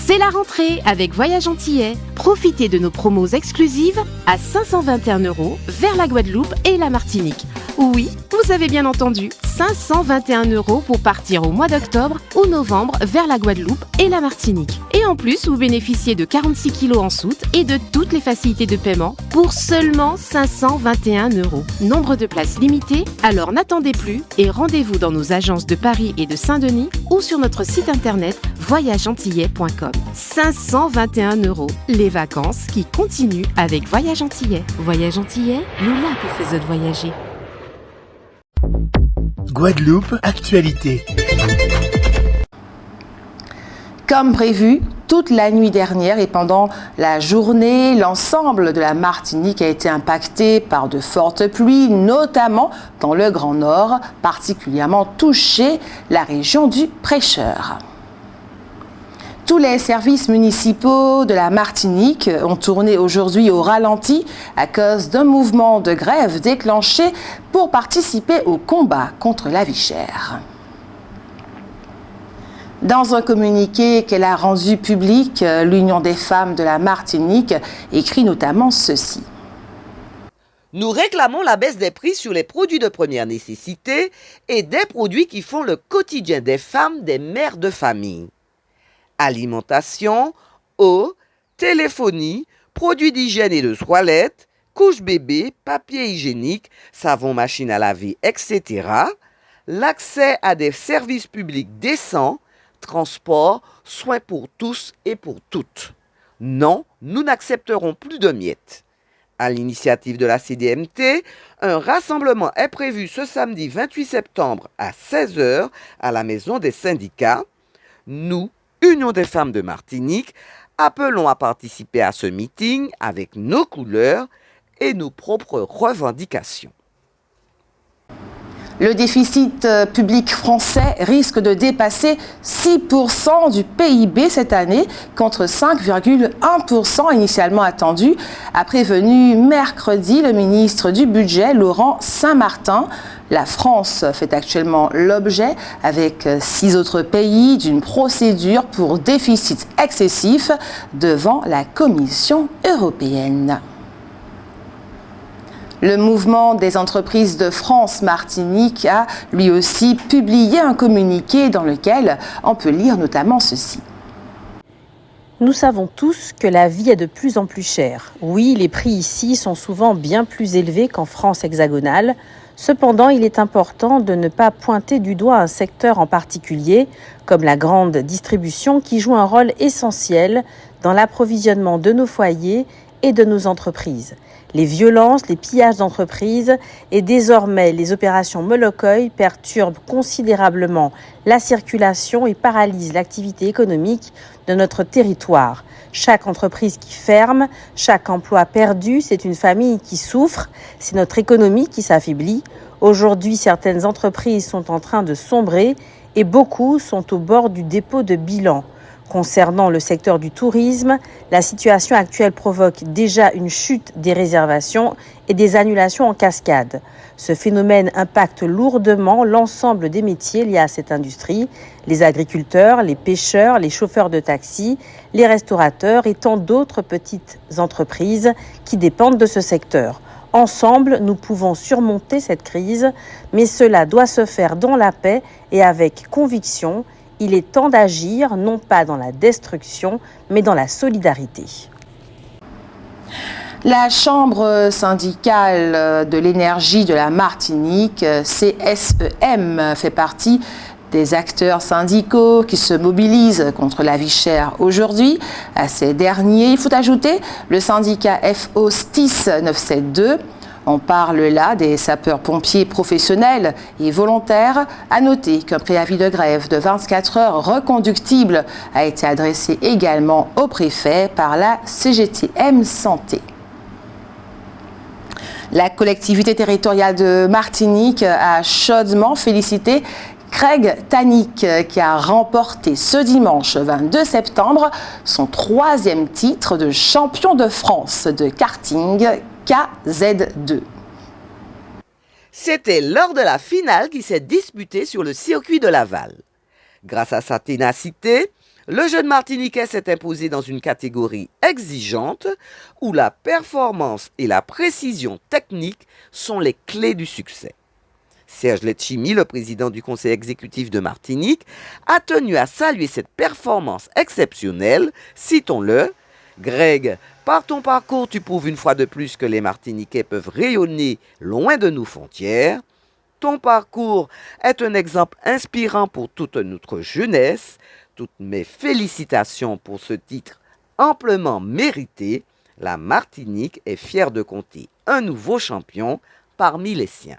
C'est la rentrée avec Voyage Antillais. Profitez de nos promos exclusives à 521 € vers la Guadeloupe et la Martinique. Oui, vous avez bien entendu, 521 € pour partir au mois d'octobre ou novembre vers la Guadeloupe et la Martinique. Et en plus, vous bénéficiez de 46 kg en soute et de toutes les facilités de paiement pour seulement 521 €. Nombre de places limitées, alors n'attendez plus et rendez-vous dans nos agences de Paris et de Saint-Denis ou sur notre site internet voyageantillais.com. 521 €, les vacances qui continuent avec Voyage Antillais. Voyage Antillais, nous là pour faire autres voyager. Guadeloupe, actualité. Comme prévu, toute la nuit dernière et pendant la journée, l'ensemble de la Martinique a été impacté par de fortes pluies, notamment dans le Grand Nord, particulièrement touché la région du Prêcheur. Tous les services municipaux de la Martinique ont tourné aujourd'hui au ralenti à cause d'un mouvement de grève déclenché pour participer au combat contre la vie chère. Dans un communiqué qu'elle a rendu public, l'Union des femmes de la Martinique écrit notamment ceci. Nous réclamons la baisse des prix sur les produits de première nécessité et des produits qui font le quotidien des femmes, des mères de famille. Alimentation, eau, téléphonie, produits d'hygiène et de toilette, couches bébés, papier hygiénique, savon machine à laver, etc. L'accès à des services publics décents, transport, soins pour tous et pour toutes. Non, nous n'accepterons plus de miettes. À l'initiative de la CDMT, un rassemblement est prévu ce samedi 28 septembre à 16 h à la Maison des syndicats. Nous, Union des femmes de Martinique, appelons à participer à ce meeting avec nos couleurs et nos propres revendications. Le déficit public français risque de dépasser 6% du PIB cette année, contre 5,1% initialement attendu, a prévenu mercredi le ministre du Budget, Laurent Saint-Martin. La France fait actuellement l'objet, avec 6 autres pays, d'une procédure pour déficit excessif devant la Commission européenne. Le mouvement des entreprises de France Martinique a lui aussi publié un communiqué dans lequel on peut lire notamment ceci. Nous savons tous que la vie est de plus en plus chère. Oui, les prix ici sont souvent bien plus élevés qu'en France hexagonale. Cependant, il est important de ne pas pointer du doigt un secteur en particulier, comme la grande distribution, qui joue un rôle essentiel dans l'approvisionnement de nos foyers et de nos entreprises. Les violences, les pillages d'entreprises et désormais les opérations Molokoï perturbent considérablement la circulation et paralysent l'activité économique de notre territoire. Chaque entreprise qui ferme, chaque emploi perdu, c'est une famille qui souffre, c'est notre économie qui s'affaiblit. Aujourd'hui, certaines entreprises sont en train de sombrer et beaucoup sont au bord du dépôt de bilan. Concernant le secteur du tourisme, la situation actuelle provoque déjà une chute des réservations et des annulations en cascade. Ce phénomène impacte lourdement l'ensemble des métiers liés à cette industrie, les agriculteurs, les pêcheurs, les chauffeurs de taxi, les restaurateurs et tant d'autres petites entreprises qui dépendent de ce secteur. Ensemble, nous pouvons surmonter cette crise, mais cela doit se faire dans la paix et avec conviction. Il est temps d'agir, non pas dans la destruction, mais dans la solidarité. La Chambre syndicale de l'énergie de la Martinique, CSEM, fait partie des acteurs syndicaux qui se mobilisent contre la vie chère aujourd'hui. À ces derniers, il faut ajouter le syndicat FO-STIS 972. On parle là des sapeurs-pompiers professionnels et volontaires. À noter qu'un préavis de grève de 24 heures reconductible a été adressé également au préfet par la CGTM Santé. La collectivité territoriale de Martinique a chaudement félicité Craig Tannick qui a remporté ce dimanche 22 septembre son 3e titre de champion de France de karting KZ2. C'était lors de la finale qui s'est disputée sur le circuit de Laval. Grâce à sa ténacité, Le jeune Martiniquais s'est imposé dans une catégorie exigeante où la performance et la précision technique sont les clés du succès. Serge Letchimy, le président du conseil exécutif de Martinique, a tenu à saluer cette performance exceptionnelle. Citons-le. Greg, par ton parcours, tu prouves une fois de plus que les Martiniquais peuvent rayonner loin de nos frontières. Ton parcours est un exemple inspirant pour toute notre jeunesse. Toutes mes félicitations pour ce titre amplement mérité. La Martinique est fière de compter un nouveau champion parmi les siens.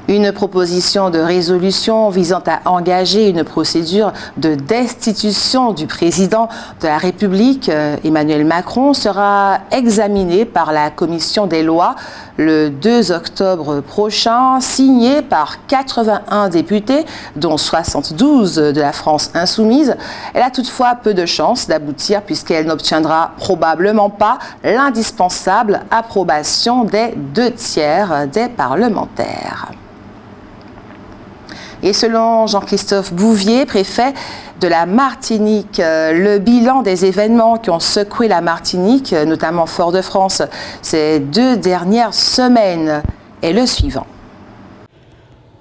Une proposition de résolution visant à engager une procédure de destitution du président de la République, Emmanuel Macron, sera examinée par la Commission des lois le 2 octobre prochain, signée par 81 députés, dont 72 de la France insoumise. Elle a toutefois peu de chances d'aboutir puisqu'elle n'obtiendra probablement pas l'indispensable approbation des 2/3 des parlementaires. Et selon Jean-Christophe Bouvier, préfet de la Martinique, le bilan des événements qui ont secoué la Martinique, notamment Fort-de-France, ces 2 dernières semaines, est le suivant.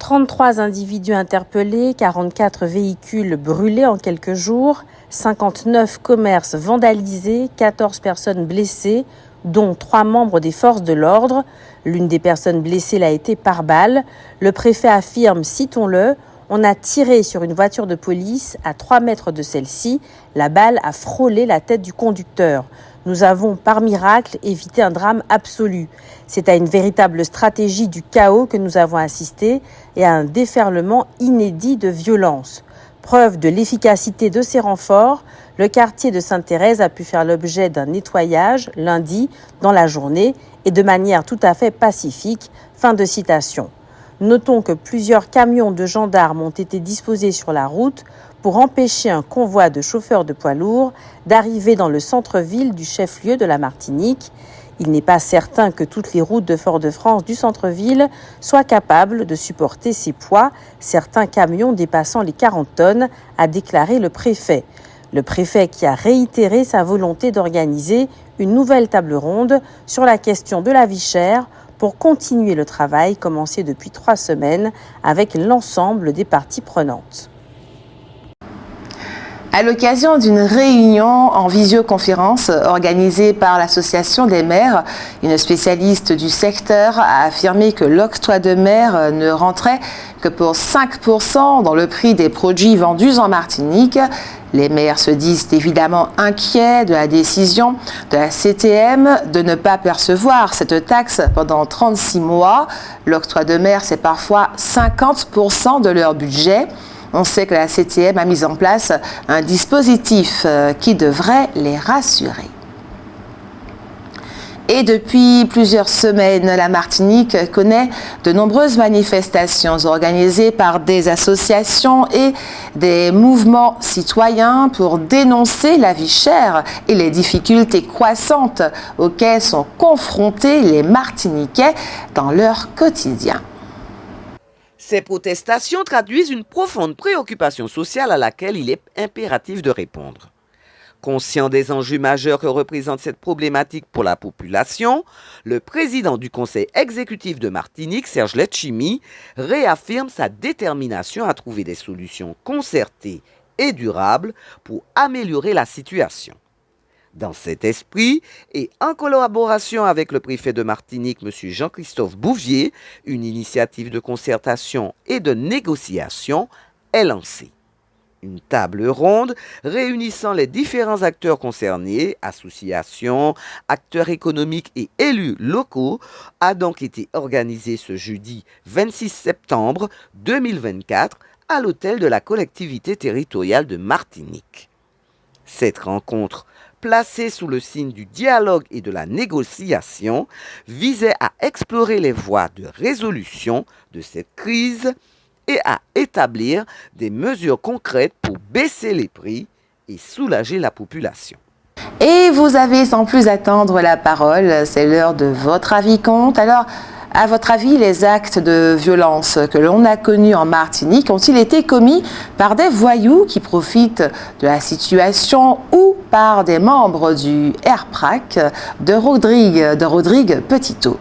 33 individus interpellés, 44 véhicules brûlés en quelques jours, 59 commerces vandalisés, 14 personnes blessées, dont 3 membres des forces de l'ordre. L'une des personnes blessées l'a été par balle. Le préfet affirme, citons-le, « On a tiré sur une voiture de police à 3 mètres de celle-ci. La balle a frôlé la tête du conducteur. Nous avons, par miracle, évité un drame absolu. C'est à une véritable stratégie du chaos que nous avons assisté et à un déferlement inédit de violence. Preuve de l'efficacité de ces renforts, le quartier de Sainte-Thérèse a pu faire l'objet d'un nettoyage lundi dans la journée et de manière tout à fait pacifique. » Fin de citation. Notons que plusieurs camions de gendarmes ont été disposés sur la route pour empêcher un convoi de chauffeurs de poids lourds d'arriver dans le centre-ville du chef-lieu de la Martinique. Il n'est pas certain que toutes les routes de Fort-de-France du centre-ville soient capables de supporter ces poids, certains camions dépassant les 40 tonnes, a déclaré le préfet. Le préfet qui a réitéré sa volonté d'organiser une nouvelle table ronde sur la question de la vie chère pour continuer le travail commencé depuis 3 semaines avec l'ensemble des parties prenantes. À l'occasion d'une réunion en visioconférence organisée par l'Association des maires, une spécialiste du secteur a affirmé que l'octroi de mer ne rentrait que pour 5% dans le prix des produits vendus en Martinique. Les maires se disent évidemment inquiets de la décision de la CTM de ne pas percevoir cette taxe pendant 36 mois. L'octroi de mer, c'est parfois 50% de leur budget. On sait que la CTM a mis en place un dispositif qui devrait les rassurer. Et depuis plusieurs semaines, la Martinique connaît de nombreuses manifestations organisées par des associations et des mouvements citoyens pour dénoncer la vie chère et les difficultés croissantes auxquelles sont confrontés les Martiniquais dans leur quotidien. Ces protestations traduisent une profonde préoccupation sociale à laquelle il est impératif de répondre. Conscient des enjeux majeurs que représente cette problématique pour la population, le président du conseil exécutif de Martinique, Serge Letchimy, réaffirme sa détermination à trouver des solutions concertées et durables pour améliorer la situation. Dans cet esprit, et en collaboration avec le préfet de Martinique, M. Jean-Christophe Bouvier, une initiative de concertation et de négociation est lancée. Une table ronde réunissant les différents acteurs concernés, associations, acteurs économiques et élus locaux, a donc été organisée ce jeudi 26 septembre 2024 à l'hôtel de la collectivité territoriale de Martinique. Cette rencontre, placée sous le signe du dialogue et de la négociation, visait à explorer les voies de résolution de cette crise et à établir des mesures concrètes pour baisser les prix et soulager la population. Et vous avez sans plus attendre la parole, c'est l'heure de votre avis compte. Alors, À votre avis, les actes de violence que l'on a connus en Martinique ont-ils été commis par des voyous qui profitent de la situation ou par des membres du RPRAC de Rodrigue Petitot?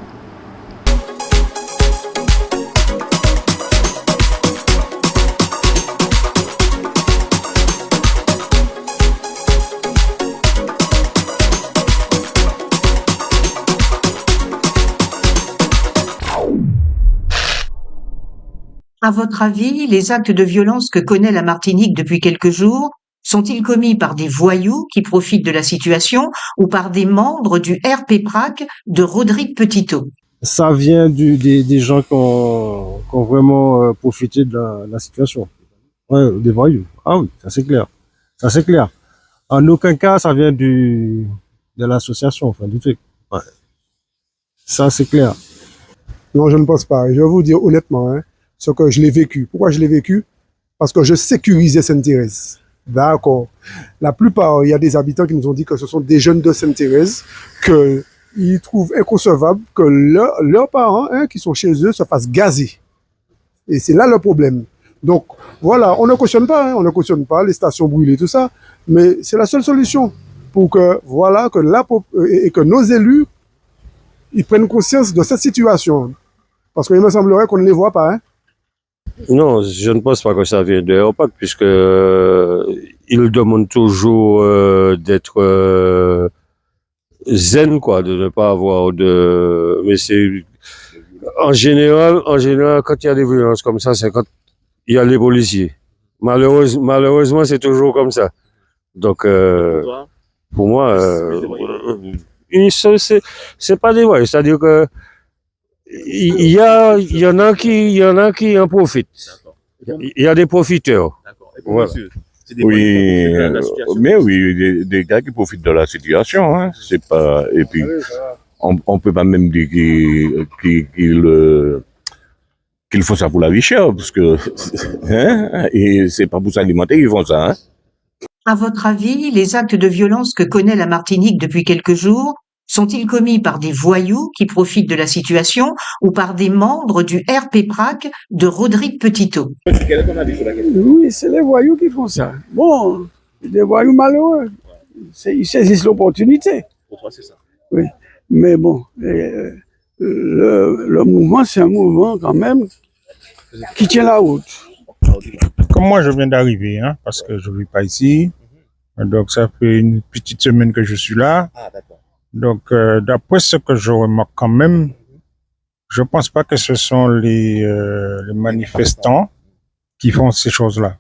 À votre avis, les actes de violence que connaît la Martinique depuis quelques jours sont-ils commis par des voyous qui profitent de la situation ou par des membres du RPPRAC de Rodrigue Petitot? Ça vient des gens qui ont vraiment profité de la situation. Ouais, des voyous. Ah oui, ça c'est clair. Ça c'est clair. En aucun cas, ça vient de l'association, enfin du truc. Ouais. Ça c'est clair. Non, je ne pense pas. Je vais vous dire honnêtement, ce que je l'ai vécu. Pourquoi je l'ai vécu? Parce que je sécurisais Sainte-Thérèse. D'accord. La plupart, il y a des habitants qui nous ont dit que ce sont des jeunes de Sainte-Thérèse, qu'ils trouvent inconcevable que leurs parents, qui sont chez eux, se fassent gazer. Et c'est là le problème. Donc, voilà, on ne cautionne pas, les stations brûlées, tout ça, mais c'est la seule solution pour que, voilà, que nos élus, ils prennent conscience de cette situation. Parce qu'il me semblerait qu'on ne les voit pas, Non, je ne pense pas que ça vient de l'Europe, puisque ils demandent toujours d'être zen, quoi, de ne pas avoir de. Mais c'est en général, quand il y a des violences comme ça, c'est quand il y a les policiers. Malheureusement, c'est toujours comme ça. Donc, pour moi, c'est pas des voies. C'est-à-dire que il y en a qui en profitent. Il y a des profiteurs. Voilà. Oui, mais oui, des gars qui profitent de la situation, c'est pas, et puis, on peut pas même dire qu'ils font ça pour la vie chère, parce que, et c'est pas pour s'alimenter qu'ils font ça, À votre avis, les actes de violence que connaît la Martinique depuis quelques jours sont-ils commis par des voyous qui profitent de la situation ou par des membres du RPPRAC de Rodrigue Petitot? Quel est ton avis sur la question? Oui, c'est les voyous qui font ça. Bon, des voyous malheureux. Ils saisissent l'opportunité. Pour toi, c'est ça. Oui, mais bon, le mouvement, c'est un mouvement quand même qui tient la route. Comme moi, je viens d'arriver, parce que je ne vis pas ici. Donc, ça fait une petite semaine que je suis là. Ah, d'accord. Donc, d'après ce que je remarque quand même, je pense pas que ce sont les manifestants qui font ces choses-là.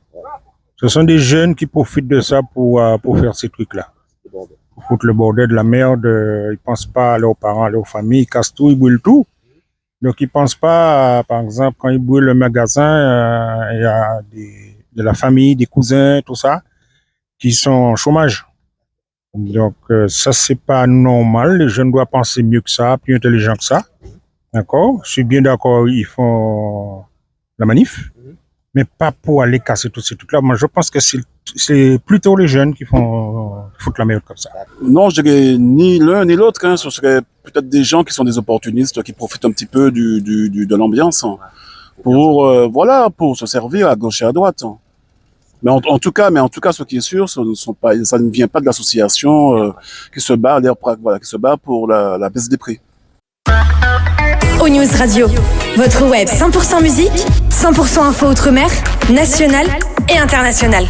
Ce sont des jeunes qui profitent de ça pour faire ces trucs-là. Pour foutre le bordel, de la merde. Ils pensent pas à leurs parents, à leur famille, ils cassent tout, ils brûlent tout. Donc, ils pensent pas, par exemple, quand ils brûlent le magasin, il y a de la famille, des cousins, tout ça, qui sont en chômage. Donc, ça, c'est pas normal. Les jeunes doivent penser mieux que ça, plus intelligents que ça. D'accord? Je suis bien d'accord, ils font la manif, mais pas pour aller casser tous ces trucs-là. Moi, je pense que c'est plutôt les jeunes qui foutent la merde comme ça. Non, je dirais ni l'un ni l'autre. Ce serait peut-être des gens qui sont des opportunistes, qui profitent un petit peu de l'ambiance pour se servir à gauche et à droite. Mais en tout cas, ce qui est sûr, ça ne vient pas de l'association qui se bat, qui se bat pour la baisse des prix. O-News Radio, votre web 100% musique, 100% info outre-mer, nationale et internationale.